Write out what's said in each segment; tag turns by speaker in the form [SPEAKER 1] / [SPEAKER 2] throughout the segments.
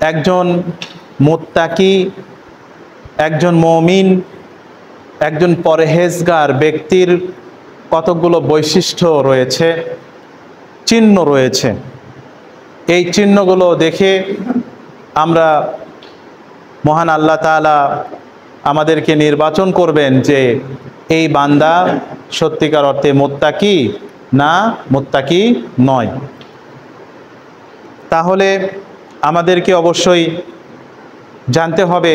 [SPEAKER 1] একজন মুত্তাকি, একজন মুমিন, একজন পরহেজগার ব্যক্তির কতগুলো বৈশিষ্ট্য রয়েছে, চিহ্ন রয়েছে। এই চিহ্নগুলো দেখে আমরা মহান আল্লাহ তাআলা আমাদেরকে নির্বাচন করবেন যে এই বান্দা সত্যিকার অর্থে মুত্তাকি না মুত্তাকি নয়। তাহলে আমাদেরকে অবশ্যই জানতে হবে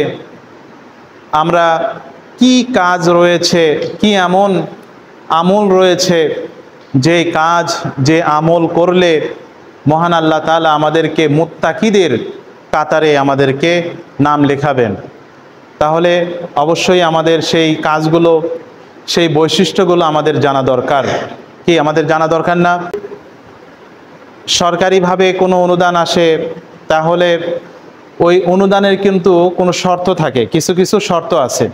[SPEAKER 1] আমরা কি কাজ রয়েছে, কি এমন আমল রয়েছে যে কাজ, যে আমল করলে মহান আল্লাহ তাআলা আমাদেরকে মুত্তাকিদের কাতারে আমাদেরকে নাম লেখাবেন। তাহলে অবশ্যই আমাদের সেই কাজগুলো, সেই বৈশিষ্ট্যগুলো আমাদের জানা দরকার। কি আমাদের জানা দরকার না? সরকারিভাবে কোনো অনুদান আসে, তাহলে ওই অনুদানের কিন্তু কোনো শর্ত থাকে, কিছু কিছু শর্ত আছে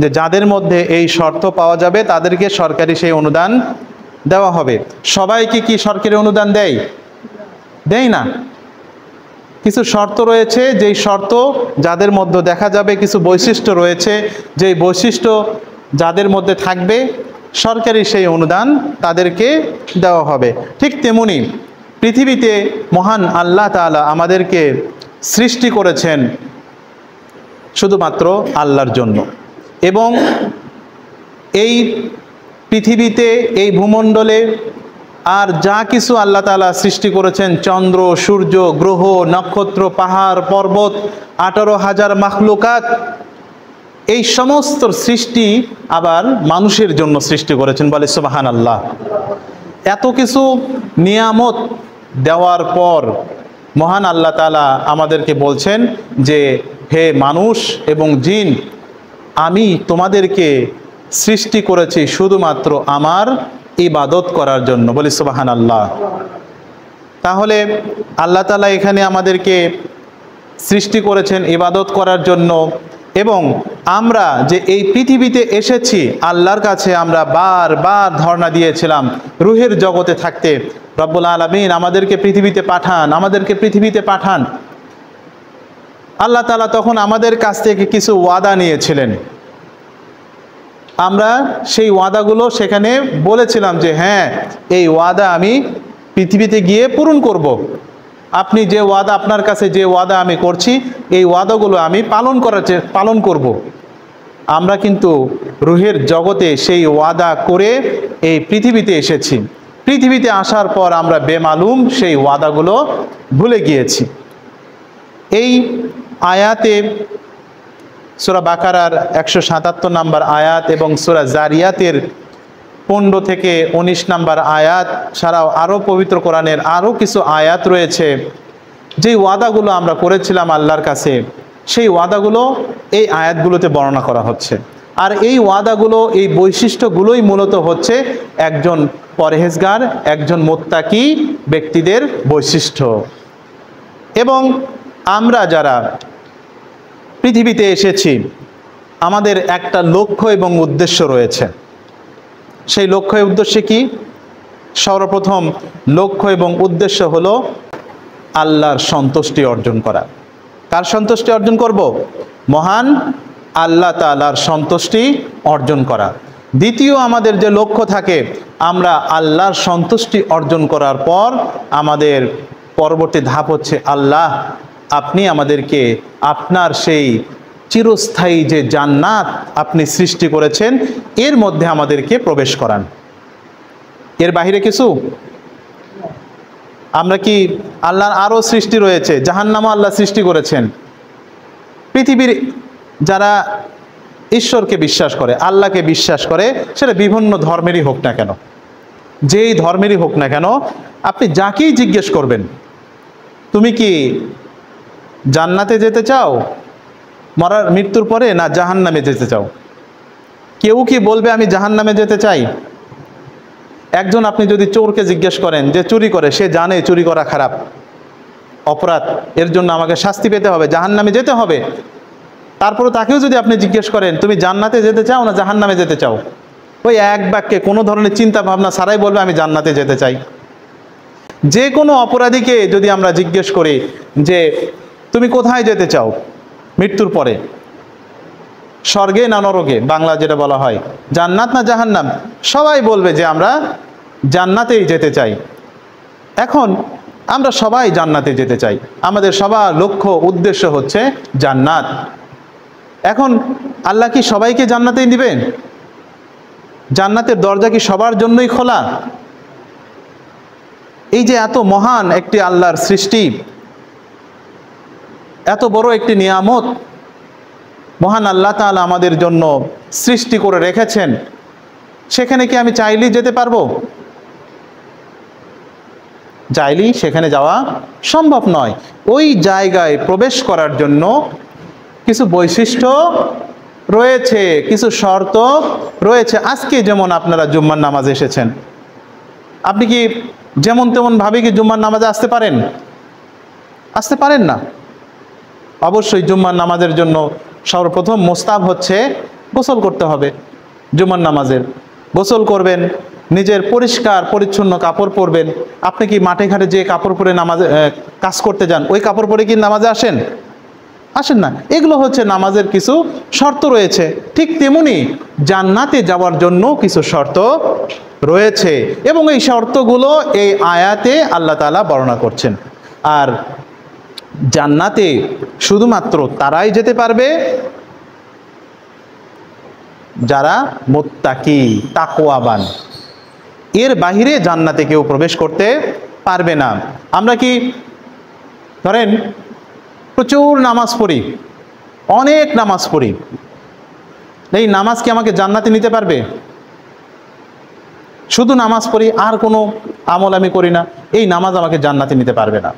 [SPEAKER 1] যে যাদের মধ্যে এই শর্ত পাওয়া যাবে তাদেরকে সরকারি সেই অনুদান দেওয়া হবে। সবাইকে কি সরকারি অনুদান দেয়? দেয় না। কিছু শর্ত রয়েছে, যেই শর্ত যাদের মধ্যে দেখা যাবে, কিছু বৈশিষ্ট্য রয়েছে, যেই বৈশিষ্ট্য যাদের মধ্যে থাকবে সরকারি সেই অনুদান তাদেরকে দেওয়া হবে। ঠিক তেমনি পৃথিবীতে মহান আল্লাহ তাআলা আমাদেরকে সৃষ্টি করেছেন শুধুমাত্র আল্লাহর জন্য, এবং এই পৃথিবীতে, এই ভূমণ্ডলে আর যা কিছু আল্লাহ তাআলা সৃষ্টি করেছেন, চন্দ্র, সূর্য, গ্রহ, নক্ষত্র, পাহাড়, পর্বত, 18,000 মাখলুকাত, এই সমস্ত সৃষ্টি আবার মানুষের জন্য সৃষ্টি করেছেন। বলে সুবহানাল্লাহ। এত কিছু নিয়ামত দেওয়ার পর মহান আল্লাহ তাআলা আমাদেরকে বলছেন যে হে মানুষ এবং জিন, আমি তোমাদেরকে সৃষ্টি করেছি শুধুমাত্র আমার ইবাদত করার জন্য। বলি সুবহানাল্লাহ। তাহলে আল্লাহ তাআলা এখানে আমাদেরকে সৃষ্টি করেছেন ইবাদত করার জন্য, এবং আমরা যে এই পৃথিবীতে এসেছি আল্লাহর কাছে আমরা বারবার ধর্ণা দিয়েছিলাম রুহের জগতে থাকতে, রব্বুল আলামিন আমাদেরকে পৃথিবীতে পাঠান, আমাদেরকে পৃথিবীতে পাঠান। আল্লাহ তাআলা তখন আমাদের কাছ থেকে কিছু ওয়াদা নিয়েছিলেন। আমরা সেই ওয়াদাগুলো সেখানে বলেছিলাম যে হ্যাঁ, এই ওয়াদা আমি পৃথিবীতে গিয়ে পূরণ করব। আপনি যে ওয়াদা, আপনার কাছে যে ওয়াদা আমি করছি, এই ওয়াদাগুলো আমি পালন করব। আমরা কিন্তু রুহের জগতে সেই ওয়াদা করে এই পৃথিবীতে এসেছি। পৃথিবীতে আসার পর আমরা বেমালুম সেই ওয়াদাগুলো ভুলে গিয়েছি। এই আয়াতে সূরা বাকারার 177 নম্বর আয়াত এবং সূরা জারিয়াতের 15 থেকে 19 নম্বর আয়াত ছাড়াও আরও পবিত্র কোরআনের আরও কিছু আয়াত রয়েছে, যেই ওয়াদাগুলো আমরা করেছিলাম আল্লাহর কাছে, সেই ওয়াদাগুলো এই আয়াতগুলোতে বর্ণনা করা হচ্ছে। আর এই ওয়াদাগুলো, এই বৈশিষ্ট্যগুলোই মূলত হচ্ছে একজন পরহেজগার, একজন মুত্তাকি ব্যক্তিদের বৈশিষ্ট্য। এবং আমরা যারা পৃথিবীতে এসেছি আমাদের একটা লক্ষ্য এবং উদ্দেশ্য রয়েছে। সেই লক্ষ্য এবং উদ্দেশ্যে কি? সর্বপ্রথম লক্ষ্য এবং উদ্দেশ্য হলো আল্লাহর সন্তুষ্টি অর্জন করা। কার সন্তুষ্টি অর্জন করব? মহান আল্লাহ তাআলার সন্তুষ্টি অর্জন করা। দ্বিতীয় আমাদের যে লক্ষ্য থাকে, আমরা আল্লাহর সন্তুষ্টি অর্জন করার পর আমাদের পরবর্তী ধাপ হচ্ছে আল্লাহ, আপনি আমাদেরকে আপনার সেই চিরস্থায়ী যে জান্নাত আপনি সৃষ্টি করেছেন এর মধ্যে আমাদেরকে প্রবেশ করান। এর বাইরে কিছু? আমরা কি, আল্লাহর আরও সৃষ্টি রয়েছে, জাহান্নামও আল্লাহ সৃষ্টি করেছেন। পৃথিবীর যারা ঈশ্বরকে বিশ্বাস করে, আল্লাহকে বিশ্বাস করে, সেটা বিভিন্ন ধর্মেরই হোক না কেন, যেই ধর্মেরই হোক না কেন, আপনি যাকেই জিজ্ঞেস করবেন তুমি কি জান্নাতে যেতে চাও মৃত্যুর পরে, না জাহান্নামে যেতে চাও? কেউ কি বলবে আমি জাহান্নামে যেতে চাই? একজন, আপনি যদি চোরকে জিজ্ঞেস করেন যে চুরি করে, সে জানে চুরি করা খারাপ, অপরাধ, এর জন্য আমাকে শাস্তি পেতে হবে, জাহান্নামে যেতে হবে। তারপরে তাকেও যদি আপনি জিজ্ঞেস করেন তুমি জান্নাতে যেতে চাও না জাহান্নামে যেতে চাও, ওই এক বাক্যে কোনো ধরনের চিন্তা ভাবনা ছাড়াই বলবে আমি জান্নাতে যেতে চাই। যে কোনো অপরাধীকে যদি আমরা জিজ্ঞেস করি যে তুমি কোথায় যেতে চাও মৃত্যুর পরে? স্বর্গে না নরকে, বাংলা যেটা বলা হয়, জান্নাত না জাহান্নাম? সবাই বলবে যে আমরা জান্নাতেই যেতে চাই। এখন আমরা সবাই জান্নাতে যেতে চাই, আমাদের সবার লক্ষ্য উদ্দেশ্য হচ্ছে জান্নাত। এখন আল্লাহ কি সবাইকে জান্নাতেই দিবেন? জান্নাতের দরজা কি সবার জন্যই খোলা? এই যে এত মহান একটি আল্লাহর সৃষ্টি, এত বড় একটি নিয়ামত মহান আল্লাহ তাআলা আমাদের জন্য সৃষ্টি করে রেখেছেন, সেখানে কি আমি চাইলেই যেতে পারবো? চাইলেই সেখানে যাওয়া সম্ভব নয়। ওই জায়গায় প্রবেশ করার জন্য কিছু বৈশিষ্ট্য রয়েছে, কিছু শর্ত রয়েছে। আজকে যেমন আপনারা জুম্মার নামাজে এসেছেন, আপনি কি যেমন তেমন ভাবে কি জুম্মার নামাজে আসতে পারেন? আসতে পারেন না। অবশ্যই জুম্মার নামাজের জন্য সর্বপ্রথম মোস্তাব হচ্ছে গোসল করতে হবে। জুম্মার নামাজের গোসল করবেন, নিজের পরিষ্কার পরিচ্ছন্ন কাপড় পরবেন। আপনি কি মাঠে ঘাটে যে কাপড় পরে নামাজে কাজ করতে যান, ওই কাপড় পরে কি নামাজে আসেন? আসেন না। এগুলো হচ্ছে নামাজের কিছু শর্ত রয়েছে। ঠিক তেমনি জান্নাতে যাওয়ার জন্য কিছু শর্ত রয়েছে, এবং এই শর্তগুলো এই আয়াতে আল্লাহ তাআলা বর্ণনা করছেন। আর জান্নাতে শুধুমাত্র তারাই যেতে পারবে যারা মুত্তাকি, তাকওয়াবান। এর বাহিরে জান্নাতে কেউ প্রবেশ করতে পারবে না। আমরা কি ধরেন প্রচুর নামাজ পড়ি, অনেক নামাজ পড়ি, এই নামাজ কি আমাকে জান্নাতে নিতে পারবে? শুধু নামাজ পড়ি আর কোনো আমল আমি করি না, এই নামাজ আমাকে জান্নাতে নিতে পারবে না।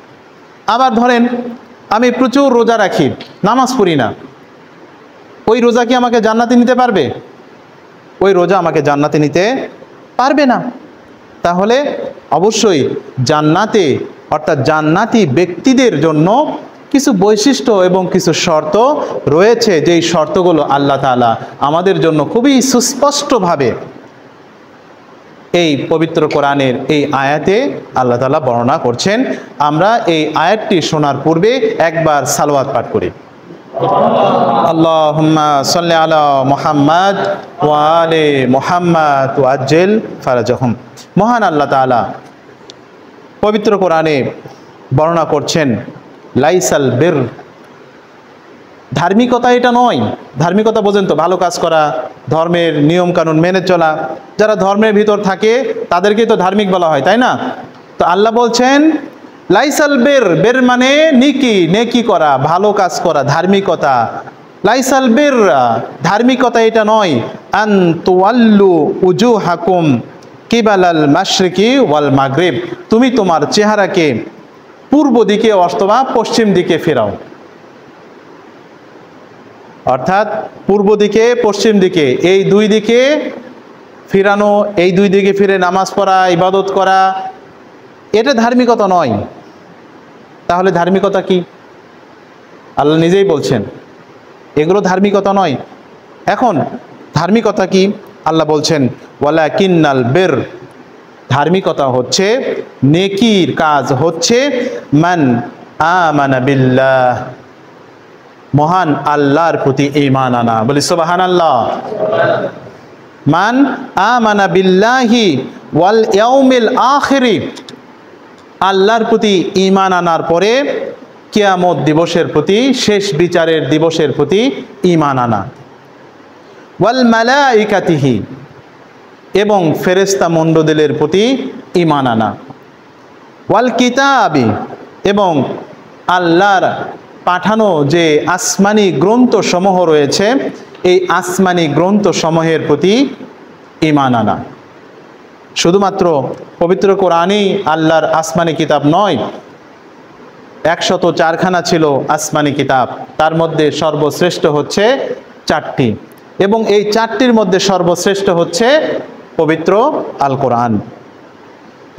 [SPEAKER 1] আবার ধরেন আমি প্রচুর রোজা রাখি, নামাজ পড়ি না, ওই রোজা কি আমাকে জান্নাতে নিতে পারবে? ওই রোজা আমাকে জান্নাতে নিতে পারবে না। তাহলে অবশ্যই জান্নাতে, অর্থাৎ জান্নাতি ব্যক্তিদের জন্য কিছু বৈশিষ্ট্য এবং কিছু শর্ত রয়েছে, যেই শর্তগুলো আল্লাহ তাআলা আমাদের জন্য খুবই সুস্পষ্টভাবে এই পবিত্র কোরআনের এই আয়াতে আল্লাহ তাআলা বর্ণনা করছেন। আমরা এই আয়াতটি শোনার পূর্বে একবার সালাওয়াত পাঠ করি। আল্লাহুম্মা সাল্লি আলা মুহাম্মাদ ওয়া আলি মুহাম্মাদ ওয়া আজ্জিল ফারাজাহুম। মহান আল্লাহ তাআলা পবিত্র কোরআনে বর্ণনা করছেন, লাইসাল বির, ধার্মিকতা এটা নয়। ধার্মিকতা বোঝেন তো, ভালো কাজ করা, ধর্মের নিয়ম কানুন মেনে চলা। যারা ধর্মের ভিতর থাকে তাদেরকেই তো ধার্মিক বলা হয়, তাই না? তো আল্লাহ বলছেন লাইসাল বির, বের মানে নেকি, নেকি করা, ভালো কাজ করা, ধার্মিকতা। লাইসাল বির, ধার্মিকতা এটা নয়, আন তুওয়াল্লু উজুহাকুম কিবালাল মাশরিকি ওয়াল মাগরিব, তুমি তোমার চেহারাকে পূর্ব দিকে অথবা পশ্চিম দিকে ফেরাও। অর্থাৎ পূর্ব দিকে পশ্চিম দিকে এই দুই দিকে ফিরানো, এই দুই দিকে ফিরে নামাজ পড়া, ইবাদত করা, এটা ধার্মিকতা নয়। তাহলে ধার্মিকতা কি? আল্লাহ নিজেই বলছেন এগুলো ধার্মিকতা নয়। এখন ধার্মিকতা কি? আল্লাহ বলছেন ওয়ালাকিন্নাল বির, ধার্মিকতা হচ্ছে, নেকির কাজ হচ্ছে, মান আমানা বিল্লাহ, মহান আল্লাহর প্রতি ঈমান আনা। বলি সুবহানাল্লাহ। মান আমানা বিল্লাহি ওয়াল ইয়াউমিল আখিরি, আল্লাহর প্রতি ঈমান আনার পরে কিয়ামত দিবসের প্রতি, শেষ বিচারের দিবসের প্রতি ঈমান আনা। ওয়াল মালাইকাতিহি, এবং ফেরেশতা মণ্ডলীর প্রতি ঈমান আনা। ওয়াল কিতাবি, এবং আল্লাহর পাঠানো যে আসমানি গ্রন্থসমূহ রয়েছে, এই আসমানি গ্রন্থসমূহের প্রতি ঈমান আনা। শুধুমাত্র পবিত্র কোরআনই আল্লাহর আসমানি কিতাব নয়, 104খানা ছিল আসমানি কিতাব, তার মধ্যে সর্বশ্রেষ্ঠ হচ্ছে 4টি, এবং এই 4টির মধ্যে সর্বশ্রেষ্ঠ হচ্ছে পবিত্র আল কোরআন।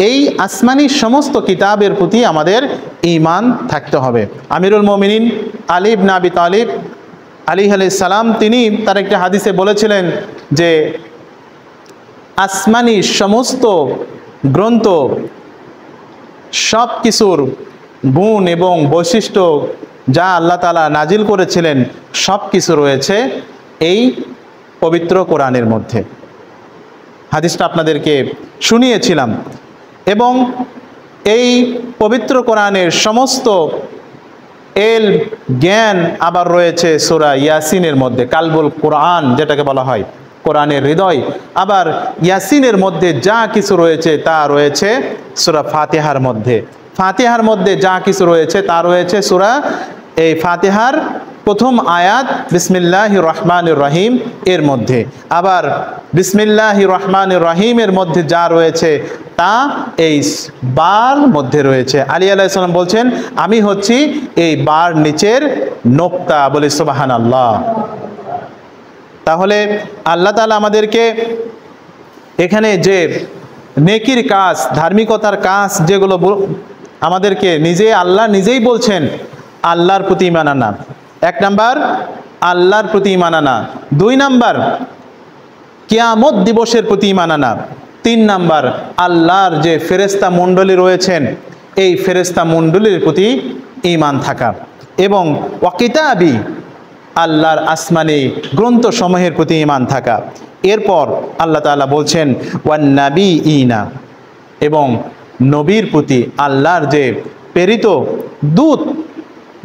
[SPEAKER 1] এই আসমানি সমস্ত কিতাবের প্রতি আমাদের ঈমান থাকতে হবে। আমিরুল মুমিনিন আলী ইবনে আবি তালিব আলাইহিস সালাম, তিনি তার একটি হাদিসে বলেছিলেন যে আসমানি সমস্ত গ্রন্থ সব কিছুর গুণ এবং বৈশিষ্ট্য যা আল্লাহ তাআলা নাজিল করেছিলেন সব কিছু রয়েছে এই পবিত্র কোরআনের মধ্যে। হাদিসটা আপনাদেরকে শুনিয়েছিলাম। এবং এই পবিত্র কোরআনের সমস্ত জ্ঞান আবার রয়েছে সূরা ইয়াসিনের মধ্যে, কালবুল কোরআন যেটাকে বলা হয়, কোরআনের হৃদয়। আবার ইয়াসিনের মধ্যে যা কিছু রয়েছে তা রয়েছে সূরা ফাতিহার মধ্যে। ফাতিহার মধ্যে যা কিছু রয়েছে তা রয়েছে সূরা এই ফাতিহার প্রথম আয়াত বিসমিল্লাহির রহমানির রহিম এর মধ্যে। আবার বিসমিল্লাহির রহমানির রহিমের মধ্যে যা রয়েছে তা এই বার মধ্যে রয়েছে। আলী আলাইহিস সালাম বলছেন, আমি হচ্ছি এই বার নিচের নোক্তা। বলি সুবহানাল্লাহ। তাহলে আল্লাহ তাআলা আমাদেরকে এখানে যে নেকির কাজ, ধার্মিকতার কাজ যেগুলো আমাদেরকে আল্লাহ নিজেই বলছেন, আল্লাহর প্রতি ঈমান আনা। 1 নাম্বার আল্লাহর প্রতি ঈমান আনা, 2 নাম্বার কিয়ামত দিবসের প্রতি ঈমান আনা, 3 নাম্বার আল্লাহর যে ফেরেশতা মণ্ডলী রয়েছেন এই ফেরেশতা মণ্ডলীর প্রতি ঈমান থাকা, এবং ওয়া কিতাবি আল্লাহর আসমানি গ্রন্থসমূহের প্রতি ঈমান থাকা। এরপর আল্লাহ তাআলা বলছেন ওয়ান নাবিয়িনা, এবং নবীর প্রতি, আল্লাহর যে প্রেরিত দূত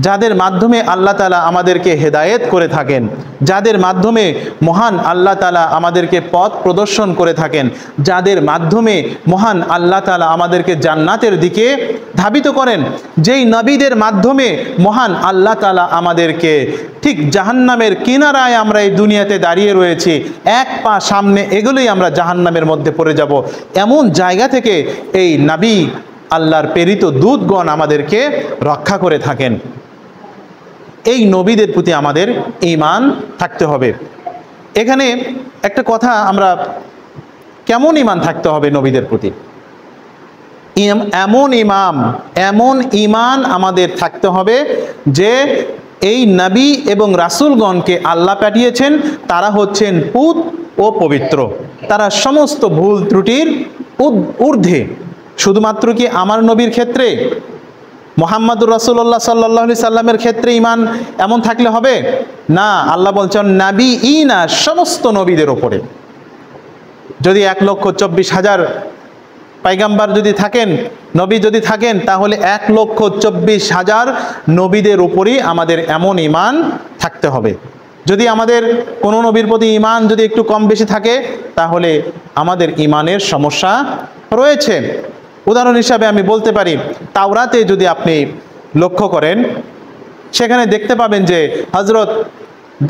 [SPEAKER 1] যাদের মাধ্যমে আল্লাহ তাআলা আমাদেরকে হেদায়েত করে থাকেন, যাদের মাধ্যমে মহান আল্লাহ তাআলা আমাদেরকে পথ প্রদর্শন করে থাকেন, যাদের মাধ্যমে মহান আল্লাহ তাআলা আমাদেরকে জান্নাতের দিকে ধাবিত করেন, যেই নবীদের মাধ্যমে মহান আল্লাহ তাআলা আমাদেরকে ঠিক জাহান্নামের কিনারায় আমরা এই দুনিয়াতে দাঁড়িয়ে রয়েছি, এক পা সামনে এগুলোই আমরা জাহান্নামের মধ্যে পড়ে যাব, এমন জায়গা থেকে এই নবী আল্লাহর প্রেরিত দূতগণ আমাদেরকে রক্ষা করে থাকেন। এই নবীদের প্রতি আমাদের ঈমান থাকতে হবে। এখানে একটা কথা, আমরা কেমন ঈমান থাকতে হবে নবীদের প্রতি? এমন ঈমান আমাদের থাকতে হবে যে এই নবী এবং রাসূলগণকে আল্লাহ পাঠিয়েছেন, তারা হচ্ছেন পুত ও পবিত্র, তারা সমস্ত ভুল ত্রুটির ঊর্ধ্বে। শুধুমাত্র কি আমার নবীর ক্ষেত্রে, মুহাম্মদুর রাসূলুল্লাহ সাল্লাল্লাহু আলাইহি সাল্লামের ক্ষেত্রে ঈমান এমন থাকলে হবে না। আল্লাহ বলছেন নাবিয়িনা, সমস্ত নবীদের ওপরে। যদি 1,24,000 পয়গম্বর যদি থাকেন, নবী যদি থাকেন, তাহলে 1,24,000 নবীদের উপরই আমাদের এমন ঈমান থাকতে হবে। যদি আমাদের কোনো নবীর প্রতি ঈমান যদি একটু কম বেশি থাকে, তাহলে আমাদের ঈমানের সমস্যা রয়েছে। উদাহরণ হিসাবে আমি বলতে পারি, তাওরাতে যদি আপনি লক্ষ্য করেন, সেখানে দেখতে পাবেন যে হযরত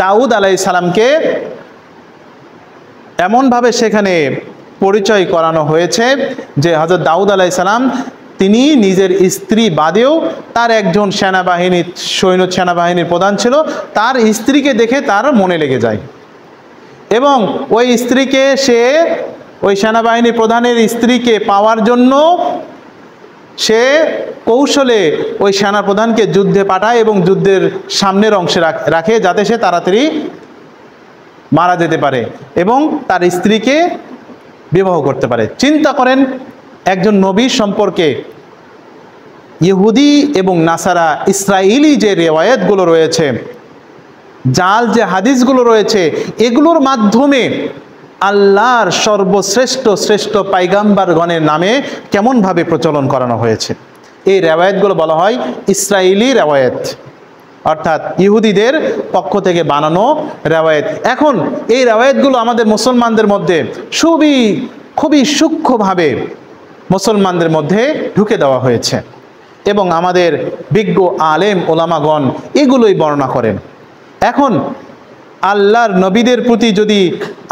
[SPEAKER 1] দাউদ আলাইহিস সালামকে এমনভাবে সেখানে পরিচয় করানো হয়েছে যে হযরত দাউদ আলাইহিস সালাম তিনি নিজের স্ত্রী বাদেও তার একজন সেনাবাহিনীর প্রধান ছিল, তার স্ত্রীকে দেখে তার মনে লেগে যায়, এবং ওই স্ত্রীকে সে, ওই সেনাবাহিনী প্রধানের স্ত্রীকে পাওয়ার জন্য সে কৌশলে ওই সেনাপ্রধানকে যুদ্ধে পাঠায় এবং যুদ্ধের সামনের অংশে রাখে, যাতে সে তাড়াতাড়ি মারা যেতে পারে এবং তার স্ত্রীকে বিবাহ করতে পারে। চিন্তা করেন, একজন নবীর সম্পর্কে ইহুদি এবং নাসারা ইসরায়েলি যে রিওয়ায়াতগুলো রয়েছে, জাল যে হাদিসগুলো রয়েছে, এগুলোর মাধ্যমে আল্লাহর শ্রেষ্ঠ পাইগাম্বারগণের নামে কেমনভাবে প্রচলন করানো হয়েছে। এই রেওয়ায়াতগুলো বলা হয় ইসরায়েলি রেওয়ায়াত, অর্থাৎ ইহুদিদের পক্ষ থেকে বানানো রেওয়ায়াত। এখন এই রেওয়ায়াতগুলো আমাদের মুসলমানদের মধ্যে খুবই সূক্ষ্মভাবে মুসলমানদের মধ্যে ঢুকে দেওয়া হয়েছে, এবং আমাদের বিজ্ঞ আলেম ওলামাগণ এগুলোই বর্ণনা করেন। এখন আল্লাহর নবীদের প্রতি যদি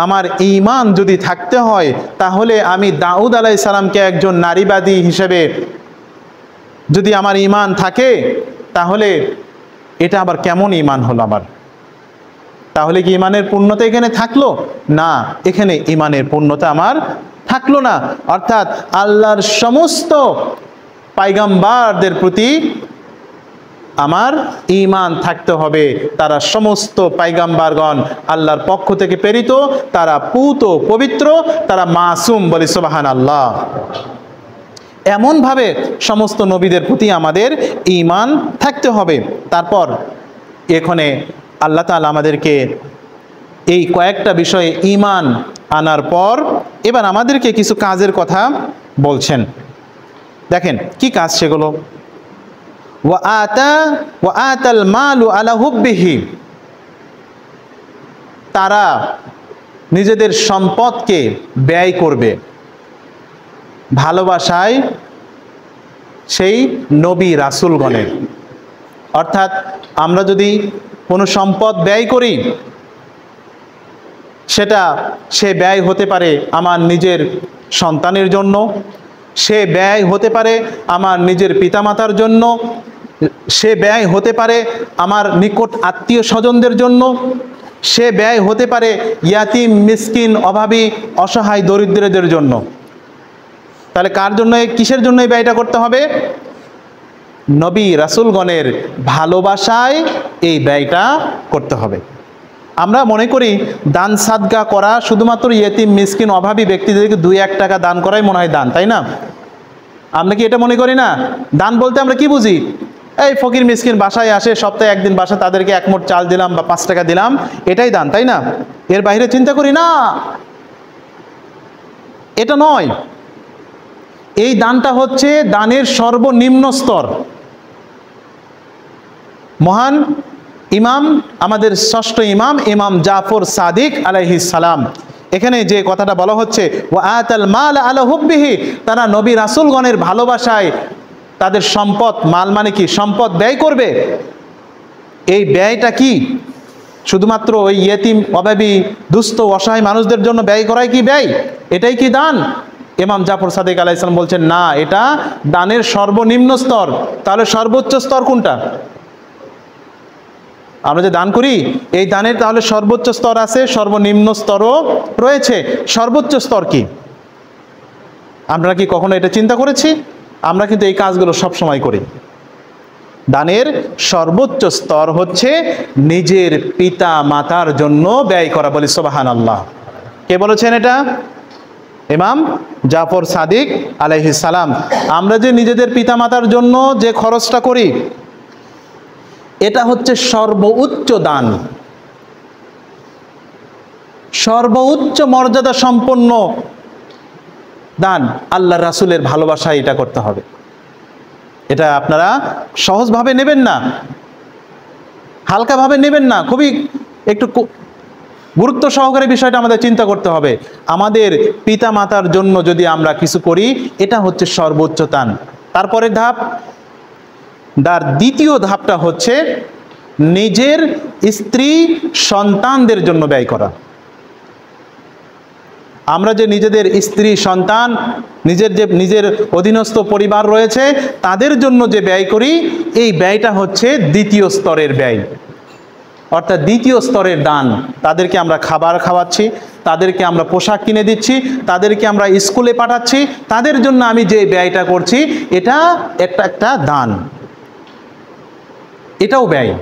[SPEAKER 1] আমার ঈমান যদি থাকতে হয়, তাহলে আমি দাউদ আলাইহিস সালামকে একজন নারীবাদী হিসেবে যদি আমার ঈমান থাকে, তাহলে এটা আবার কেমন ঈমান হলো আমার? তাহলে কি ঈমানের পূর্ণতা এখানে থাকলো না? এখানে ঈমানের পূর্ণতা আমার থাকলো না। অর্থাৎ আল্লাহর সমস্ত পয়গম্বরদের প্রতি আমার ঈমান থাকতে হবে, তারা সমস্ত পয়গম্বরগণ আল্লাহর পক্ষ থেকে প্রেরিত, তারা পুত ও পবিত্র, তারা মাসুম। বলি সুবহানাল্লাহ। এমনভাবে সমস্ত নবীদের প্রতি আমাদের ঈমান থাকতে হবে। তারপর এখানে আল্লাহ তাআলা আমাদেরকে এই কয়েকটা বিষয়ে ঈমান আনার পর এবার আমাদেরকে কিছু কাজের কথা বলছেন। দেখেন কি কাজ সেগুলো। ওয়া আতাল মালু আলা হুব্বিহি, তারা নিজেদের সম্পদকে ব্যয় করবে ভালোবাসায় সেই নবী রাসূলগণের। অর্থাৎ আমরা যদি কোনো সম্পদ ব্যয় করি, সে ব্যয় হতে পারে আমার নিজের সন্তানের জন্য, সে ব্যয় হতে পারে আমার নিজের পিতামাতার জন্য, সে ব্যয় হতে পারে আমার নিকট আত্মীয় স্বজনদের জন্য, সে ব্যয় হতে পারে ইয়াতিম মিসকিন অভাবী অসহায় দরিদ্রদের জন্য। তাহলে কার জন্য, কিসের জন্য এই ব্যয়টা করতে হবে? নবী রাসূলগণের ভালোবাসায় এই ব্যয়টা করতে হবে। আমরা মনে করি দান সাদগা করা শুধুমাত্র ইয়েতিম মিসকিন অভাবী ব্যক্তিদেরকে 2-1 টাকা দান করাই মনে হয় দান, তাই না? আমরা কি এটা মনে করি না? দান বলতে আমরা কি বুঝি? এই ফকির মিসকিন বাসায় আসে, সপ্তাহে একদিন বাসায়, তাদেরকে 1 মুঠ চাল দিলাম বা 5 টাকা দিলাম, এটাই দান, তাই না? এর বাইরে চিন্তা করি না, এটা নয়। এই দানটা হচ্ছে দানের সর্বনিম্ন স্তর। মহান ইমাম, আমাদের ষষ্ঠ ইমাম, ইমাম জাফর সাদিক আলাইহিস সালাম, এখানে যে কথাটা বলা হচ্ছে ওয়া আতাল মাল আলা হুব্বিহি, তারা নবী রাসূলগণের ভালোবাসায় তাদের সম্পদ, মাল মানে কি? সম্পদ ব্যয় করবে। এই ব্যয়টা কি শুধুমাত্র ওই ইয়েতিম অভাবী দুস্থ অসহায় মানুষদের জন্য ব্যয় করাই কি ব্যয়? এটাই কি দান? ইমাম জাফর সাদিক আলাইহিস সালাম বলছেন না, এটা দানের সর্বনিম্ন স্তর। তাহলে সর্বোচ্চ স্তর কোনটা? আমরা যে দান করি, এই দানের তাহলে সর্বোচ্চ স্তর আছে, সর্বনিম্ন স্তরও রয়েছে। সর্বোচ্চ স্তর কি? আমরা কি কখনো এটা চিন্তা করেছি? আমরা কিন্তু এই কাজগুলো সব সময় করি। দানের সর্বোচ্চ স্তর হচ্ছে নিজের পিতা মাতার জন্য ব্যয় করা। বলি সুবহানাল্লাহ। কে বলেছেন এটা? ইমাম জাফর সাদিক আলাইহিস সালাম। আমরা যে নিজেদের পিতা মাতার জন্য যে খরচটা করি, এটা হচ্ছে সর্বোচ্চ দান, সর্বোচ্চ মর্যাদা সম্পন্ন দান। আল্লাহ রাসূলের ভালোবাসায় এটা করতে হবে। এটা আপনারা সহজভাবে নেবেন না, হালকাভাবে নেবেন না, খুবই একটু গুরুত্ব সহকারে বিষয়টা আমাদের চিন্তা করতে হবে। আমাদের পিতা মাতার জন্য যদি আমরা কিছু করি, এটা হচ্ছে সর্বোচ্চ দান। তারপরের ধাপ, দ্বিতীয় ধাপটা হচ্ছে নিজের স্ত্রী সন্তানদের জন্য ব্যয় করা। আমরা যে নিজেদের স্ত্রী সন্তান, নিজের অধীনস্থ পরিবার রয়েছে, তাদের জন্য যে ব্যয় করি, এই ব্যয়টা হচ্ছে দ্বিতীয় স্তরের ব্যয়, অর্থাৎ দ্বিতীয় স্তরের দান। তাদেরকে আমরা খাবার খাওয়াচ্ছি, তাদেরকে আমরা পোশাক কিনে দিচ্ছি, তাদেরকে আমরা স্কুলে পাঠাচ্ছি, তাদের জন্য আমি যে ব্যয়টা করছি, এটা একটা দান, এটাও ব্যয়,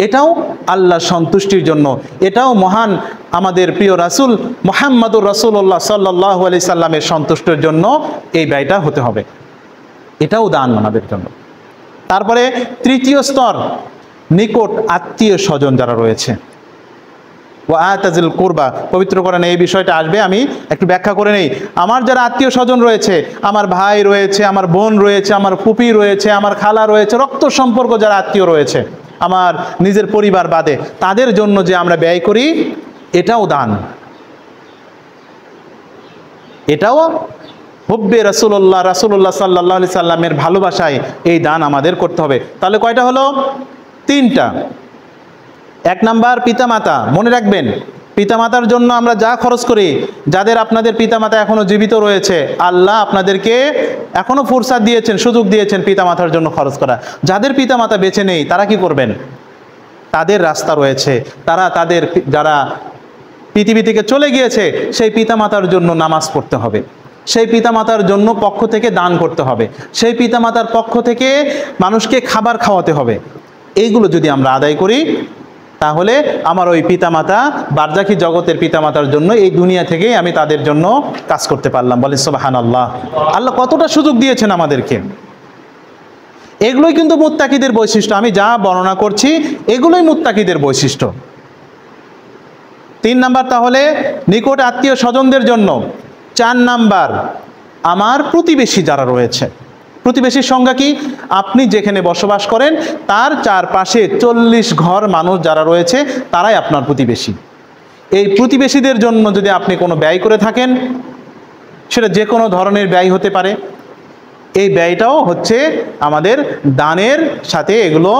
[SPEAKER 1] এটাও আল্লাহ সন্তুষ্টির জন্য, এটাও মহান আমাদের প্রিয় রাসূল মুহাম্মদুর রাসূলুল্লাহ সাল্লাল্লাহু আলাইহি সাল্লামের সন্তুষ্টির জন্য এই ব্যয়টা হতে হবে। এটাও দান আমাদের জন্য। তারপরে তৃতীয় স্তর, নিকট আত্মীয় স্বজন যারা রয়েছে। ওয়া আতাজিল কুরবা, পবিত্র কোরআনে এই বিষয়টা আসবে, আমি একটু ব্যাখ্যা করে নেই। আমার যারা আত্মীয় স্বজন রয়েছে, আমার ভাই রয়েছে, আমার বোন রয়েছে, আমার ফুপি রয়েছে, আমার খালা রয়েছে, রক্ত সম্পর্ক যারা আত্মীয় রয়েছে, আমার নিজের পরিবার বাদে, তাদের জন্য যে আমরা ব্যয় করি, এটাও দান, এটাও হুব্বে রাসূলুল্লাহ সাল্লাল্লাহু আলাইহি সাল্লামের ভালোবাসায় এই দান আমাদের করতে হবে। তাহলে কয়টা হলো? 3টা। 1 নাম্বার পিতামাতা। মনে রাখবেন, পিতামাতার জন্য আমরা যা খরচ করি, যাদের আপনাদের পিতামাতা এখনো জীবিত রয়েছে, আল্লাহ আপনাদেরকে এখনো ফুরসাত দিয়েছেন, সুযোগ দিয়েছেন পিতামাতার জন্য খরচ করা। যাদের পিতামাতা বেঁচে নেই, তারা কি করবেন? তাদের রাস্তা রয়েছে, তাদের যারা পৃথিবী থেকে চলে গিয়েছে, সেই পিতামাতার জন্য নামাজ পড়তে হবে, সেই পিতামাতার জন্য পক্ষ থেকে দান করতে হবে, সেই পিতামাতার পক্ষ থেকে মানুষকে খাবার খাওয়াতে হবে। এইগুলো যদি আমরা আদায় করি, তাহলে আমার ওই পিতামাতা, বারজাখী জগতের পিতামাতার জন্য এই দুনিয়া থেকেই আমি তাদের জন্য কাজ করতে পারলাম। বলে সুবহানাল্লাহ। আল্লাহ কতটা সুযোগ দিয়েছেন আমাদেরকে। এগুলোই কিন্তু মুত্তাকিদের বৈশিষ্ট্য। আমি যা বর্ণনা করছি এগুলোই মুত্তাকিদের বৈশিষ্ট্য। 3 নাম্বার তাহলে নিকট আত্মীয় স্বজনদের জন্য। 4 নাম্বার আমার প্রতিবেশী যারা রয়েছে। প্রতিবেশীর সংজ্ঞা কি? আপনি যেখানে বসবাস করেন তার চারপাশে 40 ঘর মানুষ যারা রয়েছে তারাই আপনার প্রতিবেশী। এই প্রতিবেশীদের জন্য যদি আপনি কোনো ব্যয় করে থাকেন, সেটা যে কোনো ধরনের ব্যয় হতে পারে। এই ব্যয়টাও হচ্ছে আমাদের দানের সাথে, এগুলো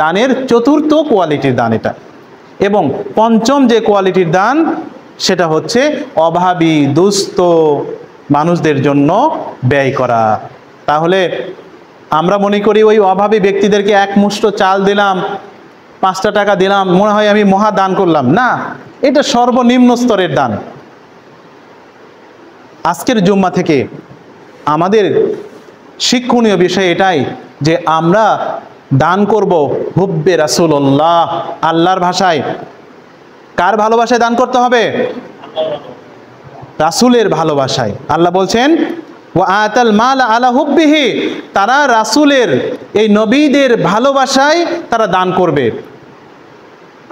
[SPEAKER 1] দানের 4র্থ কোয়ালিটির দান এটা। এবং 5ম যে কোয়ালিটির দান সেটা হচ্ছে অভাবী দুস্থ মানুষদের জন্য ব্যয় করা। তাহলে আমরা মনে করি ওই অভাবী ব্যক্তিদেরকে এক মুষ্ট চাল দিলাম, 5টা টাকা দিলাম, মনে হয় আমি মহা দান করলাম। না, এটা সর্বনিম্ন স্তরের দান। আজকের জুম্মা থেকে আমাদের শিক্ষণীয় বিষয় এটাই যে আমরা দান করব হুব্বে রাসূলুল্লাহ, আল্লাহর ভাষায়। কার ভালোবাসায় দান করতে হবে? রাসূলের ভালোবাসায়। আল্লাহ বলছেন ওয়া আতাল মাল আলা হুব্বিহি, তারা রাসূলের এই নবীদের ভালোবাসায় তারা দান করবে।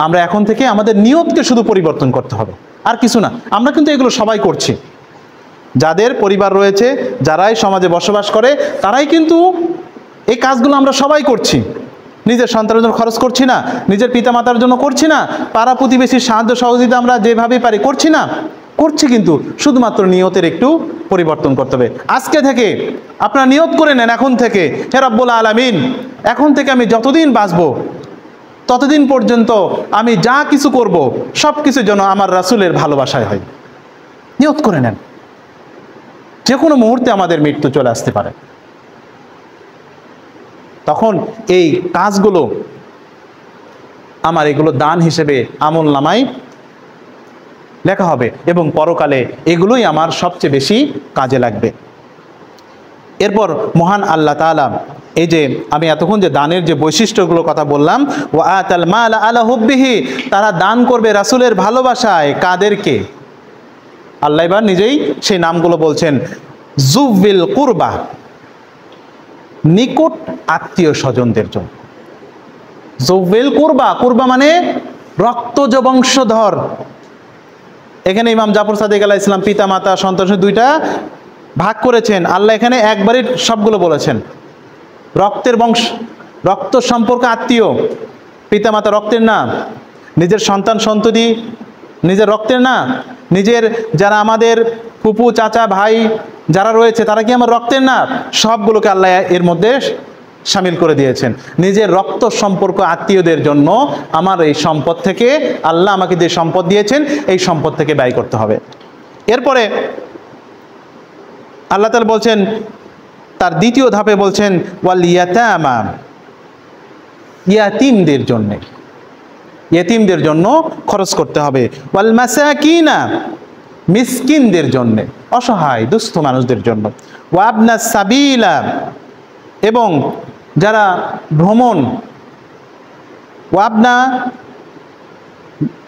[SPEAKER 1] আমরা এখন থেকে আমাদের নিয়তকে শুধু পরিবর্তন করতে হবে, আর কিছু না। আমরা কিন্তু এগুলো সবাই করছি, যাদের পরিবার রয়েছে, যারাই সমাজে বসবাস করে তারাই কিন্তু এই কাজগুলো আমরা সবাই করছি। নিজের সন্তানের জন্য খরচ করছি না, নিজের পিতামাতার জন্য করছি না, পাড়া প্রতিবেশীর সাহায্য সহযোগিতা আমরা যেভাবে পারি করছি না, করছি, কিন্তু শুধুমাত্র নিয়তের একটু পরিবর্তন করতে হবে। আজকে থেকে আপনারা নিয়ত করে নেন, এখন থেকে, হে রব্বুল আলামিন, এখন থেকে আমি যতদিন বাঁচবো ততদিন পর্যন্ত আমি যা কিছু করব সব কিছু যেন আমার রাসূলের ভালোবাসায় হয়। নিয়ত করে নেন। যে কোনো মুহূর্তে আমাদের মৃত্যু চলে আসতে পারে, তখন এই কাজগুলো আমার এগুলো দান হিসেবে আমল নামায় লেখা হবে এবং পরকালে এগুলোই আমার সবচেয়ে বেশি কাজে লাগবে। এরপর মহান আল্লাহ তাআলা এই যে আমি এতক্ষণ যে দানের যে বৈশিষ্ট্যগুলোর কথা বললাম, ওয়া আতাল মাল আলা হুব্বিহি, তারা দান করবে রাসূলের ভালোবাসায়। কাদেরকে? আল্লাহ এবার নিজেই সেই নামগুলো বলছেন। যুবিল কুরবা, নিকট আত্মীয় স্বজনদের জন্য। যুবিল কুরবা, কুরবা মানে রক্তজ বংশধর। এখানে ইমাম জাফর সাদিক আলাইহিস সালাম পিতা মাতা সন্তান 2টা ভাগ করেছেন। আল্লাহ এখানে একবারই সবগুলো বলেছেন। রক্তের বংশ, রক্ত সম্পর্ক আত্মীয়, পিতা মাতা রক্তের না, নিজের সন্তান সন্ততি নিজের রক্তের না, নিজের যারা আমাদের ফুপু চাচা ভাই যারা রয়েছে তারা কি আমার রক্তের না? সবগুলোকে আল্লাহ এর মধ্যে শামিল করে দিয়েছেন। নিজের রক্ত সম্পর্ক আত্মীয়দের জন্য আমার এই সম্পদ থেকে, আল্লাহ আমাকে যে সম্পদ দিয়েছেন এই সম্পদ থেকে ব্যয় করতে হবে। এরপরে আল্লাহ তাআলা বলছেন, তার দ্বিতীয় ধাপে বলছেন ওয়াল ইয়াতামা, ইয়াতিমদের জন্য, ইয়াতিমদের জন্য খরচ করতে হবে। ওয়াল মাসাকিনা, মিসকিনদের জন্য, অসহায় দুস্থ মানুষদের জন্য। ওয়া আবনা সাবিলা, এবং যারা ভ্রমণ, ওয়াবনা,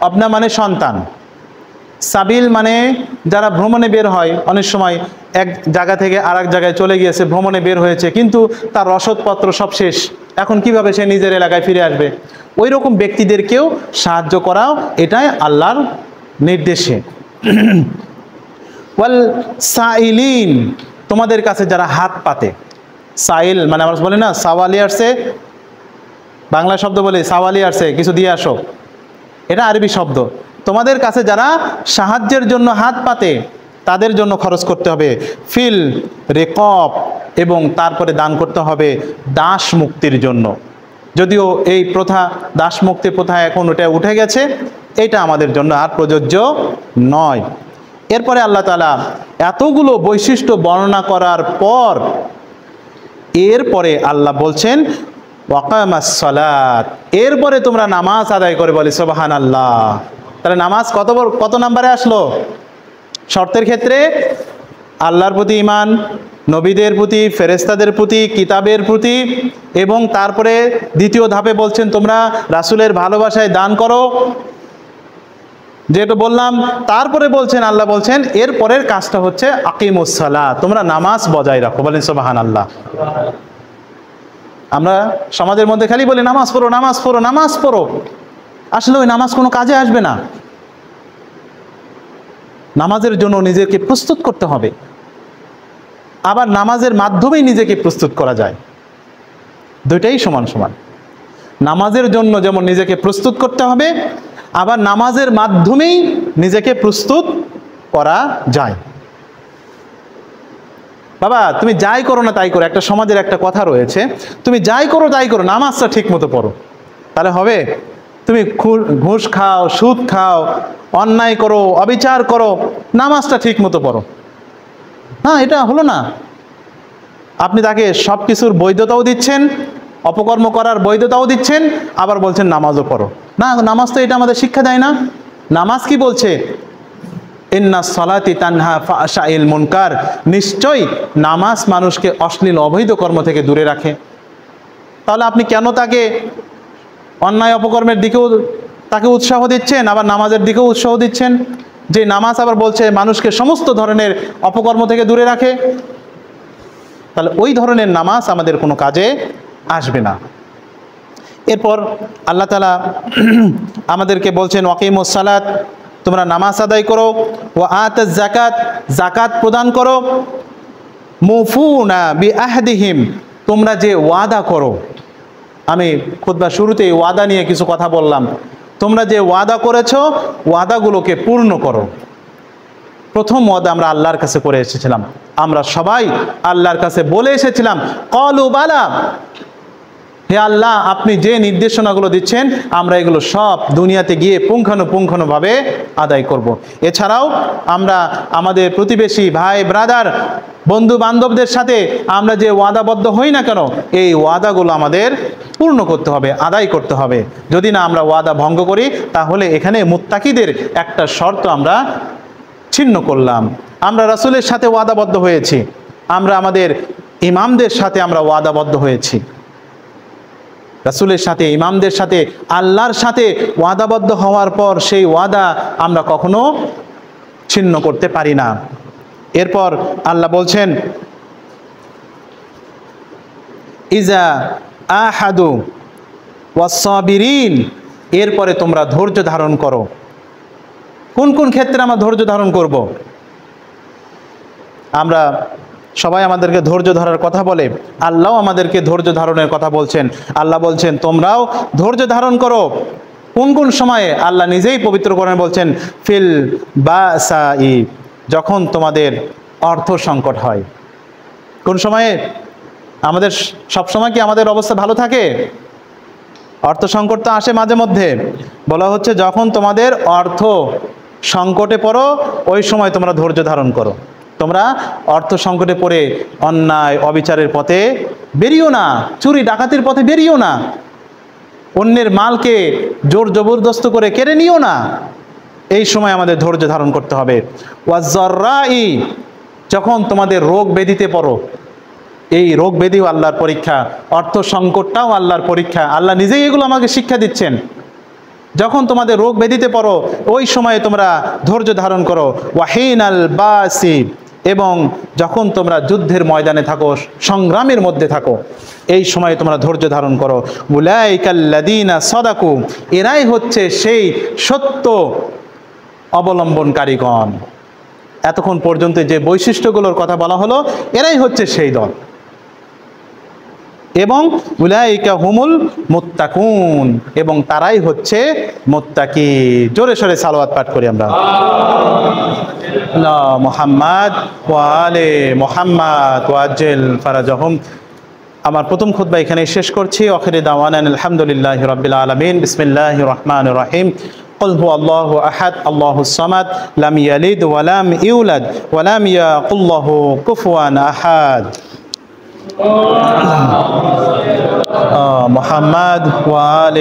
[SPEAKER 1] আবনা মানে সন্তান, সাবিল মানে যারা ভ্রমণে বের হয়, অনেক সময় এক জায়গা থেকে আরেক জায়গায় চলে গিয়েছে, ভ্রমণে বের হয়েছে, কিন্তু তার রসদপত্র সব শেষ, এখন কিভাবে সে নিজের এলাকায় ফিরে আসবে? ওই রকম ব্যক্তিদেরকেও সাহায্য করাও এটাই আল্লাহর নির্দেশে। ওয়াল সাইলিন, তোমাদের কাছে যারা হাত পাতে। সাইল মানে আমরা বলি না সাওয়ালি আসছে, বাংলা শব্দ বলে সাওয়ালি আসছে, কিছু দিয়ে আসো, এটা আরবি শব্দ। তোমাদের কাছে যারা সাহায্যের জন্য হাত পাতে তাদের জন্য খরচ করতে হবে। ফিল রিকাব, এবং তারপরে দান করতে হবে দাস মুক্তির জন্য। যদিও এই প্রথা, দাস মুক্তির প্রথা এখন ওটা উঠে গেছে, এটা আমাদের জন্য আর প্রযোজ্য নয়। এরপরে আল্লাহ তাআলা এতগুলো বৈশিষ্ট্য বর্ণনা করার পর এরপরে আল্লাহ বলছেন ওয়াকামাস সালাত, এরপরে তোমরা নামাজ আদায় করে। বলে সুবহানাল্লাহ। তাহলে নামাজ কত নম্বরে আসলো? শর্তের ক্ষেত্রে আল্লাহর প্রতি ঈমান, নবীদের প্রতি, ফেরেশতাদের প্রতি, কিতাবের প্রতি, এবং তারপরে দ্বিতীয় ধাপে বলছেন তোমরা রাসূলের ভালোবাসায় দান করো, যেটা বললাম। তারপরে বলছেন, আল্লাহ বলছেন এর পরের কাজটা হচ্ছে আকিমুস সালাহ, তোমরা নামাজ বজায় রাখো। বলেন সুবহানাল্লাহ। আমরা সমাজের মধ্যে খালি বলি নামাজ পড়ো, নামাজ পড়ো, নামাজ পড়ো। আসলে ওই নামাজ কোনো কাজে আসবে না। নামাজের জন্য নিজেকে প্রস্তুত করতে হবে, আবার নামাজের মাধ্যমেই নিজেকে প্রস্তুত করা যায়। দুইটাই সমান সমান। নামাজের জন্য যেমন নিজেকে প্রস্তুত করতে হবে, আবার নামাজের মাধ্যমেই নিজেকে প্রস্তুত করা যায়। বাবা তুমি যাই করো না তাই করো, একটা সমাজের একটা কথা রয়েছে, তুমি যাই করো তাই করো, নামাজটা ঠিক মতো পড়ো, তাহলে হবে? তুমি ঘুষ খাও, সুদ খাও, অন্যায় করো, অবিচার করো, নামাজটা ঠিক মতো পড়ো না, এটা হলো না। আপনি তাকে সব কিছুর বৈধতাও দিচ্ছেন, অপকর্ম করার বৈধতাও দিচ্ছেন, আবার বলছেন নামাজও পড়ো না। নামাজ তো এটা আমাদের শিক্ষা দেয় না। নামাজ কি বলছে? ইন্না সলাতি তানহা ফাহশাইল মুনকার, নিশ্চয়ই নামাজ মানুষকে অশ্লীল অবৈধ কর্ম থেকে দূরে রাখে। তাহলে আপনি কেন তাকে অন্যায় অপকর্মের দিকেও তাকে উৎসাহ দিচ্ছেন, আবার নামাজের দিকেও উৎসাহ দিচ্ছেন? যে নামাজ আবার বলছে মানুষকে সমস্ত ধরনের অপকর্ম থেকে দূরে রাখে, তাহলে ওই ধরনের নামাজ আমাদের কোনো কাজে আসবে না। এরপর আল্লাহ তাআলা আমাদেরকে বলছেন ওয়াকিমুস সালাত, তোমরা নামাজ আদায় করো, ওয়া আতাজ যাকাত, যাকাত প্রদান করো, মুফুনা বিআহদিহিম, তোমরা যে ওয়াদা করো। আমি খুতবার শুরুতেই ওয়াদা নিয়ে কিছু কথা বললাম। তোমরা যে ওয়াদা করেছো, ওয়াদাগুলোকে পূর্ণ করো। প্রথম ওয়াদা আমরা আল্লাহর কাছে করে এসেছিলাম, আমরা সবাই আল্লাহর কাছে বলে এসেছিলাম ক্বালু বালা, হে আল্লাহ আপনি যে নির্দেশনাগুলো দিচ্ছেন আমরা এগুলো সব দুনিয়াতে গিয়ে পুঙ্খানুপুঙ্খানুভাবে আদায় করব। এছাড়াও আমরা আমাদের প্রতিবেশী ভাই ব্রাদার বন্ধু বান্ধবদের সাথে আমরা যে ওয়াদাবদ্ধ হই না কেন, এই ওয়াদাগুলো আমাদের পূর্ণ করতে হবে, আদায় করতে হবে। যদি না আমরা ওয়াদা ভঙ্গ করি, তাহলে এখানে মুত্তাকিদের একটা শর্ত আমরা ছিন্ন করলাম। আমরা রাসূলের সাথে ওয়াদাবদ্ধ হয়েছি, আমরা আমাদের ইমামদের সাথে আমরা ওয়াদাবদ্ধ হয়েছি। রাসূলের সাথে, ইমামদের সাথে, আল্লাহর সাথে ওয়াদাবদ্ধ হওয়ার পর সেই ওয়াদা আমরা কখনো ছিন্ন করতে পারি না। এরপর আল্লাহ বলছেন ইজা আহাদু ওয়াস-সাবিরিন, এরপরে তোমরা ধৈর্য ধারণ করো। কোন কোন ক্ষেত্রে আমরা ধৈর্য ধারণ করব? আমরা সবাই আমাদেরকে ধৈর্য ধরার কথা বলে, আল্লাহও আমাদেরকে ধৈর্য ধারণের কথা বলছেন। আল্লাহ বলছেন তোমরাও ধৈর্য ধারণ করো। কোন কোন সময়ে? আল্লাহ নিজেই পবিত্র কোরআনে বলছেন ফিল বাসাই, যখন তোমাদের অর্থ সংকট হয়। কোন সময়ে? আমাদের সব সময় কি আমাদের অবস্থা ভালো থাকে? অর্থ সংকট তো আসে মাঝে মধ্যে। বলা হচ্ছে যখন তোমাদের অর্থ সংকটে পড়ো, ওই সময় তোমরা ধৈর্য ধারণ করো। তোমরা অর্থ সংকটে পড়ে অন্যায় অবিচারের পথে বেরিও না, চুরি ডাকাতির পথে বেরিও না, অন্যের মালকে জোর জবরদস্ত করে কেড়ে নিও না। এই সময় আমাদের ধৈর্য ধারণ করতে হবে। ওয়াজ-যাররাই, যখন তোমাদের রোগ ব্যাধিতে পড়ো, এই রোগ ব্যাধিও আল্লাহর পরীক্ষা, অর্থ সংকটটাও আল্লাহর পরীক্ষা। আল্লাহ নিজেই এগুলো আমাকে শিক্ষা দিচ্ছেন। যখন তোমাদের রোগ ব্যাধিতে পড়ো, ওই সময়ে তোমরা ধৈর্য ধারণ করো। ওয়াহিনাল বাসি, এবং যখন তোমরা যুদ্ধের ময়দানে থাকো, সংগ্রামের মধ্যে থাকো, এই সময়ে তোমরা ধৈর্য ধারণ করো। উলাইকাল্লাযীনা সাদাকু, এরাই হচ্ছে সেই সত্য অবলম্বনকারীগণ। এতক্ষণ পর্যন্ত যে বৈশিষ্ট্যগুলোর কথা বলা হলো, এরাই হচ্ছে সেই দল। এবং উলাইকা হুমুল মুত্তাকুন, এবং তারাই হচ্ছে মুত্তাকি। জোরে সোরে সালাওয়াত পাঠ করি আমরা। আলা মুহাম্মাদ ওয়া আলে মুহাম্মাদ ওয়াজ্জিল ফারাজাহুম। আমার প্রথম খুতবা এখানে শেষ করছি। আখিরি দাওয়ানা আলহামদুলিল্লাহি রাব্বিল আলামিন। বিসমিল্লাহির রহমানির রহিম। قل هو الله أحد الله الصمد لم يلد ولم يولد ولم يكن له كفوا أحد محمد وآل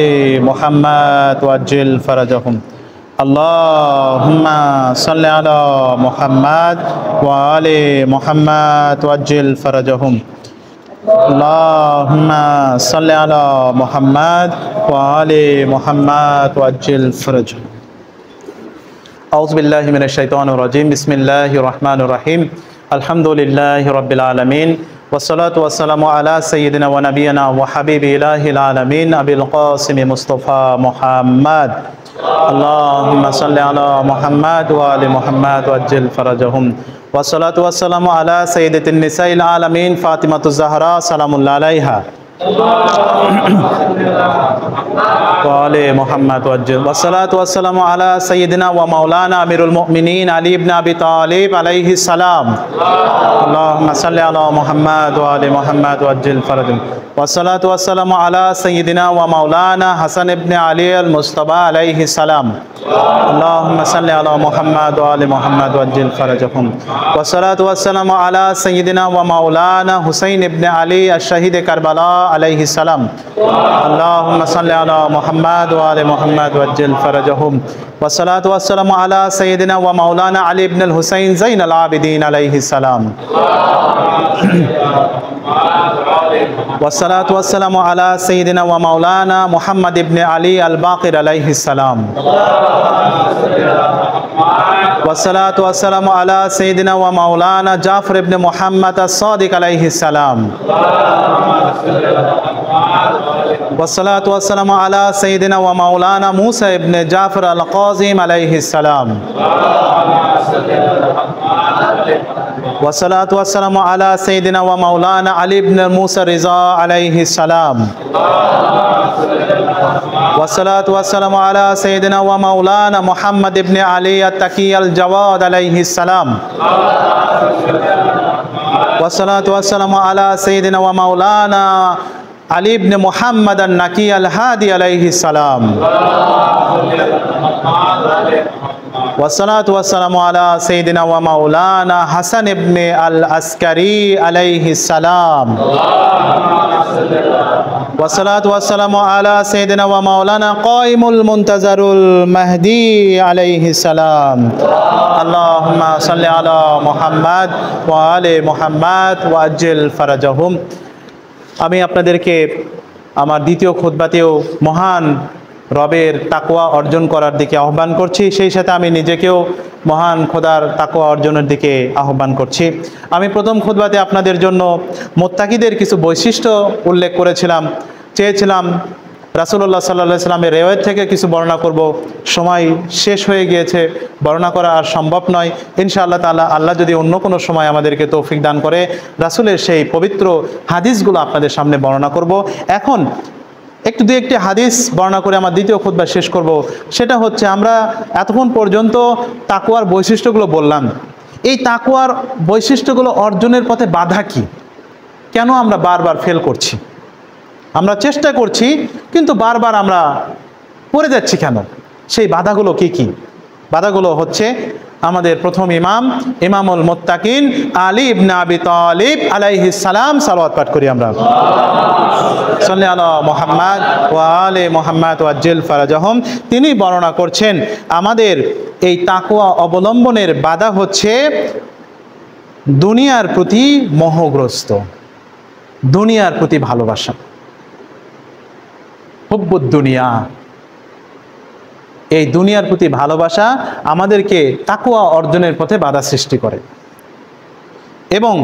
[SPEAKER 1] محمد وعجل فرجهم আল্লাহুম্মা সাল্লি আলা মুহাম্মাদ ওয়া আলি মুহাম্মাদ ওয়াজ্জিল ফারাজাহুম। আল্লাহুম্মা সাল্লি আলা মুহাম্মাদ ওয়া আলি মুহাম্মাদ ওয়াজ্জিল ফারাজাহুম। আউযু বিল্লাহি মিনাশ শাইতানির রাজীম। বিসমিল্লাহির রাহমানির রাহিম। আলহামদুলিল্লাহি রাব্বিল আলামিন। والصلاة والسلام على سيدنا ونبينا وحبيب إله العالمين أبي القاسم مصطفى محمد. اللهم صل على محمد وآل محمد وعجل فرجهم. والصلاة والسلام على سيدة النساء العالمين فاطمة الزهراء سلام الله عليها وآل محمد وعجل. والصلاة والسلام على سيدنا ومولانا أمير المؤمنين علي بن أبي طالب عليه السلام. اللهم صل على محمد وآل محمد وعجل فرجهم. والصلاة والسلام على سيدنا ومولانا حسن بن علي المصطفى عليه السلام. اللهم صل على محمد وآل محمد وعجل فرجهم. والصلاة والسلام على سيدنا ومولانا حسين بن علي الشهيد كربلاء عليه السلام. اللهم صل على محمد وآل محمد وعجل فرجهم. والصلاة والسلام على سيدنا ومولانا علي بن الحسين زين العابدين عليه السلام. والصلاة والسلام على سيدنا ومولانا محمد بن علي الباقر عليه السلام. والصلاة والسلام على سيدنا ومولانا جعفر بن محمد الصادق عليه السلام. والصلاة والسلام على سيدنا ومولانا موسى بن جعفر القاظم عليه السلام. والصلاة والسلام على سيدنا ومولانا علي بن موسى رضا عليه السلام. والصلاة والسلام على سيدنا ومولانا محمد بن علي التقي الجواد عليه السلام. والصلاة والسلام على سيدنا ومولانا علي بن محمد النقي الهادي عليه السلام. والصلاة والسلام على سيدنا ومولانا حسن بن العسكري عليه السلام. والصلاة والسلام على سيدنا ومولانا قائم المنتظر المهدي عليه السلام. اللهم صل على محمد وآل محمد وعجل فرجهم. আমি আপনাদেরকে আমার দ্বিতীয় খুতবাতেও মহান রবের তাকওয়া অর্জন করার দিকে আহ্বান করছি, সেই সাথে আমি নিজেকেও মহান খোদার তাকওয়া অর্জনের দিকে আহ্বান করছি। আমি প্রথম খুতবাতে আপনাদের জন্য মুত্তাকিদের কিছু বৈশিষ্ট্য উল্লেখ করেছিলাম, চেয়েছিলাম রাসূলুল্লাহ সাল্লাল্লাহু আলাইহি সাল্লামের রিওয়ায়াত থেকে কিছু বর্ণনা করব। সময় শেষ হয়ে গিয়েছে, বর্ণনা করা আর সম্ভব নয়। ইনশাআল্লাহ তাআলা আল্লাহ যদি অন্য কোনো সময় আমাদেরকে তৌফিক দান করে রাসূলের সেই পবিত্র হাদিসগুলো আপনাদের সামনে বর্ণনা করব। এখন একটু দু একটি হাদিস বর্ণনা করে আমার দ্বিতীয় খুতবা শেষ করব। সেটা হচ্ছে, আমরা এতক্ষণ পর্যন্ত তাকওয়ার বৈশিষ্ট্যগুলো বললাম। এই তাকওয়ার বৈশিষ্ট্যগুলো অর্জনের পথে বাধা কি? কেন আমরা বারবার ফেল করছি? আমরা চেষ্টা করছি কিন্তু বারবার আমরা পড়ে যাচ্ছি কেন? সেই বাধাগুলো কি কি? বাধাগুলো হচ্ছে আমাদের প্রথম ইমামুল মুত্তাকিন আলী ইবনে আবি তালিব আলাইহিস সালাম। সালাওয়াত পাঠ করি আমরা। সাল্লি আলা মুহাম্মাদ ওয়া আলি মুহাম্মাদ ওয়াজ্জিল ফারাজাহুম। তিনি বর্ণনা করছেন আমাদের এই তাকওয়া অবলম্বনের বাধা হচ্ছে দুনিয়ার প্রতি মোহগ্রস্ত, দুনিয়ার প্রতি ভালোবাসা, হুব্বুদ দুনিয়া। এই দুনিয়ার প্রতি ভালোবাসা আমাদেরকে তাকওয়া অর্জনের পথে বাধা সৃষ্টি করে। এবং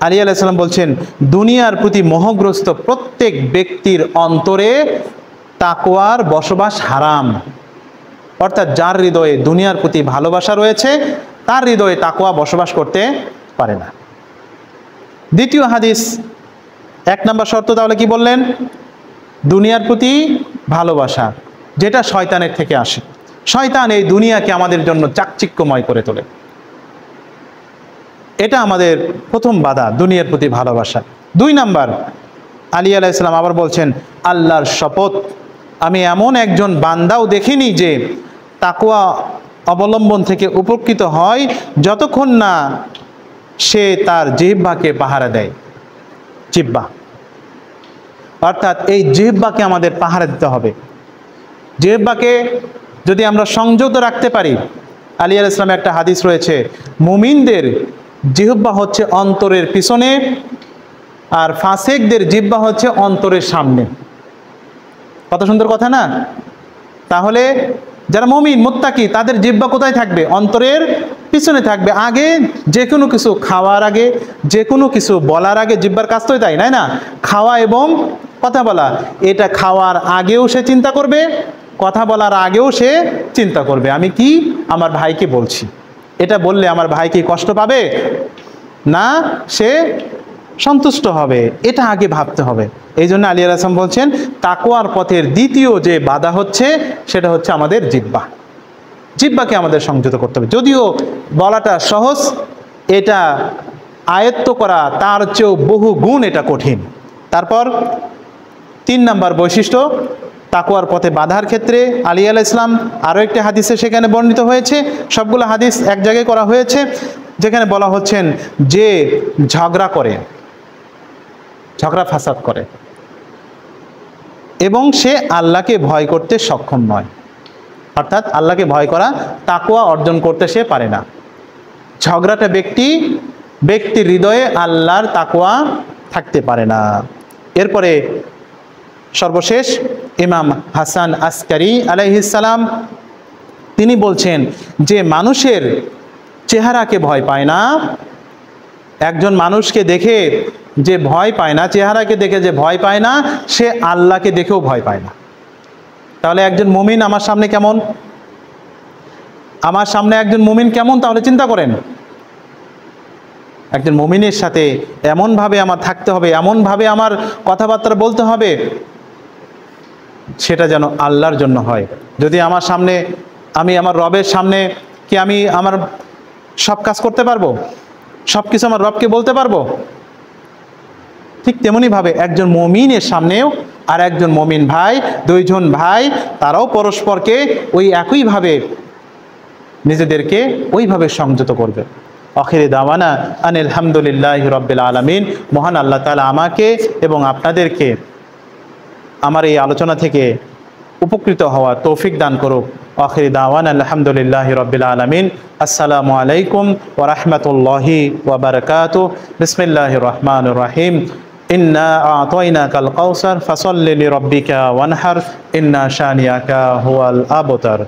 [SPEAKER 1] আলী আলাইহিস সালাম বলছেন, দুনিয়ার প্রতি মোহগ্রস্ত প্রত্যেক ব্যক্তির অন্তরে তাকওয়ার বসবাস হারাম। অর্থাৎ যার হৃদয়ে দুনিয়ার প্রতি ভালোবাসা রয়েছে তার হৃদয়ে তাকওয়া বসবাস করতে পারে না। দ্বিতীয় হাদিস, 1 নম্বর শর্ত তাহলে কি বললেন? দুনিয়ার প্রতি ভালোবাসা, যেটা শয়তানের থেকে আসে। শয়তান এই দুনিয়াকে আমাদের জন্য চাকচিক্যময় করে তোলে। এটা আমাদের প্রথম বাধা, দুনিয়ার প্রতি ভালোবাসা। 2 নাম্বার, আলী আলাইহিস সালাম আবার বলছেন, আল্লাহর শপথ আমি এমন একজন বান্দাও দেখিনি যে তাকওয়া অবলম্বন থেকে উপকৃত হয় যতক্ষণ না সে তার জিহ্বাকে পাহারা দেয়। জিহ্বা অর্থাৎ এই জিহ্বাকে আমাদের পাহারা দিতে হবে। জিহ্বাকে যদি আমরা সংযত রাখতে পারি, আলী আলাইহিস সালামের একটা হাদিস রয়েছে, মুমিনদের জিহ্বা হচ্ছে অন্তরের পিছনে আর ফাসিকদের জিহ্বা হচ্ছে অন্তরের সামনে। কত সুন্দর কথা না? তাহলে যারা মুমিন মুত্তাকি তাদের জিহ্বা কোথায় থাকবে? অন্তরের পিছনে থাকবে। আগে যে কোনো কিছু খাওয়ার আগে, যে কোনো কিছু বলার আগে জিহ্বার কাজ তো তাই না? খাওয়া এবং কথা বলা। এটা খাওয়ার আগেও সে চিন্তা করবে, কথা বলার আগেও সে চিন্তা করবে আমি কি আমার ভাইকে বলছি, এটা বললে আমার ভাই কি কষ্ট পাবে না সে সন্তুষ্ট হবে, এটা আগে ভাবতে হবে। এই জন্য আলী আলাইহিস সালাম বলছেন তাকওয়ার পথের দ্বিতীয় যে বাধা হচ্ছে সেটা হচ্ছে আমাদের জিহ্বা। জিহ্বাকে আমাদের সংযত করতে হবে। যদিও বলাটা সহজ, এটা আয়ত্ত করা তার চেয়েও বহু গুণ এটা কঠিন। তারপর 3 নাম্বার বৈশিষ্ট্য তাকওয়ার পথে বাধার ক্ষেত্রে আলী আলাইহিস সালাম আরও একটি হাদিসে সেখানে বর্ণিত হয়েছে, সবগুলো হাদিস এক জায়গায় করা হয়েছে, যেখানে বলা হচ্ছেন যে ঝগড়া করে, ঝগড়া ফাসাদ করে এবং সে আল্লাহকে ভয় করতে সক্ষম নয়, অর্থাৎ আল্লাহকে ভয় করা তাকওয়া অর্জন করতে সে পারে না। ঝগড়াটা ব্যক্তির হৃদয়ে আল্লাহর তাকওয়া থাকতে পারে না। এরপরে সর্বশেষ ইমাম হাসান আসকারি আলাইহিস সালাম তিনি বলছেন যে মানুষের চেহারাকে ভয় পায় না, একজন মানুষকে দেখে যে ভয় পায় না, চেহারাকে দেখে যে ভয় পায় না, সে আল্লাহকে দেখেও ভয় পায় না। তাহলে একজন মুমিন আমার সামনে কেমন? আমার সামনে একজন মুমিন কেমন তাহলে চিন্তা করেন। একজন মুমিনের সাথে এমনভাবে আমার থাকতে হবে, এমনভাবে আমার কথাবার্তা বলতে হবে সেটা যেন আল্লাহর জন্য হয়। যদি আমার সামনে, আমি আমার রবের সামনে কি আমি আমার সব কাজ করতে পারবো, সব কিছু আমার রবকে বলতে পারবো? ঠিক তেমনিভাবে একজন মুমিনের সামনেও আর একজন মুমিন ভাই, দুইজন ভাই তারাও পরস্পরকে ওই একইভাবে নিজেদেরকে ওইভাবে সংযত করবে। আখিরে দাওয়ানা আনিল হামদুলিল্লাহি রাব্বিল আলামিন। মহান আল্লাহ তাআলা আমাকে এবং আপনাদেরকে আমার এই আলোচনা থেকে উপকৃত হওয়া তৌফিক দান করুক। আখিরে দাওয়ানা আলহামদুলিল্লাহি রাব্বিল আলামিন। আসসালামু আলাইকুম ওয়া রাহমাতুল্লাহি ওয়া বারাকাতুহু। বিসমিল্লাহির রহমানির রহিম। ইন্না আ'তাইনাকাল কাউসার ফাসাল্লি লিরাব্বিকা ওয়ানহার ইন্না শানিয়াকা হুয়াল আবতার।